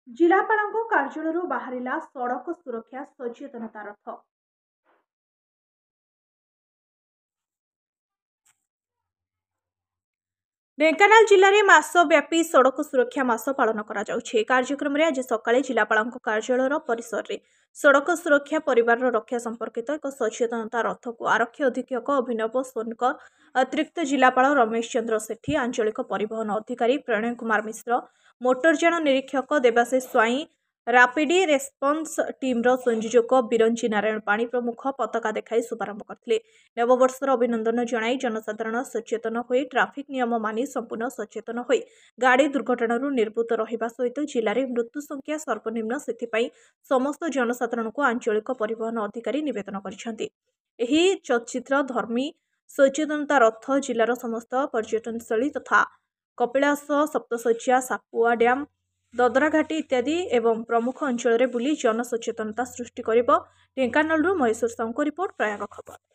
ଜିଲ୍ଲାପାଳଙ୍କ କାର୍ଯ୍ୟାଳୟରୁ ବାହାରିଲା ସଡ଼କ ସୁରକ୍ଷା ସଚେତନତା ରଥ। ଢେଙ୍କାନାଳ ଜିଲ୍ଲାରେ ମାସବ୍ୟାପୀ ସଡ଼କ ସୁରକ୍ଷା ମାସ ପାଳନ କରାଯାଉଛି। ଏହି କାର୍ଯ୍ୟକ୍ରମରେ ଆଜି ସକାଳେ ଜିଲ୍ଲାପାଳଙ୍କ କାର୍ଯ୍ୟାଳୟ ପରିସରରେ ସଡ଼କ ସୁରକ୍ଷା ପରିବାରର ରକ୍ଷା ସମ୍ପର୍କିତ ଏକ ସଚେତନତା ରଥକୁ ଆରକ୍ଷୀ ଅଧୀକ୍ଷକ ଅଭିନବ ସୋନକର, ଅତିରିକ୍ତ ଜିଲ୍ଲାପାଳ ରମେଶ ଚନ୍ଦ୍ର ସେଠୀ, ଆଞ୍ଚଳିକ ପରିବହନ ଅଧିକାରୀ ପ୍ରଣୟ କୁମାର ମିଶ୍ର, ମୋଟରଯାନ ନିରୀକ୍ଷକ ଦେବାଶିଷ ସ୍ୱାଇଁ, ରାପିଡ୍ ରେସ୍ପନ୍ସ ଟିମ୍ର ସଂଯୋଜକ ବିରଞ୍ଚି ନାରାୟଣ ପାଣି ପ୍ରମୁଖ ପତାକା ଦେଖାଇ ଶୁଭାରମ୍ଭ କରିଥିଲେ। ନବବର୍ଷର ଅଭିନନ୍ଦନ ଜଣାଇ ଜନସାଧାରଣ ସଚେତନ ହୋଇ ଟ୍ରାଫିକ୍ ନିୟମ ମାନି ସମ୍ପୂର୍ଣ୍ଣ ସଚେତନ ହୋଇ ଗାଡ଼ି ଦୁର୍ଘଟଣାରୁ ନିବୃତ୍ତ ରହିବା ସହିତ ଜିଲ୍ଲାରେ ମୃତ୍ୟୁ ସଂଖ୍ୟା ସର୍ବନିମ୍ନ ସେଥିପାଇଁ ସମସ୍ତ ଜନସାଧାରଣଙ୍କୁ ଆଞ୍ଚଳିକ ପରିବହନ ଅଧିକାରୀ ନିବେଦନ କରିଛନ୍ତି। ଏହି ଚଚିତ୍ର ଧର୍ମୀ ସଚେତନତା ରଥ ଜିଲ୍ଲାର ସମସ୍ତ ପର୍ଯ୍ୟଟନସ୍ଥଳୀ ତଥା କପିଳାସ, ସପ୍ତଶଯ୍ୟା, ସାପୁଆ ଡ୍ୟାମ୍, ଦଦରାଘାଟି ଇତ୍ୟାଦି ଏବଂ ପ୍ରମୁଖ ଅଞ୍ଚଳରେ ବୁଲି ଜନସଚେତନତା ସୃଷ୍ଟି କରିବ। ଢେଙ୍କାନାଳରୁ ମହେଶ୍ୱର ସାହୁଙ୍କ ରିପୋର୍ଟ, ପ୍ରୟାଗ ଖବର।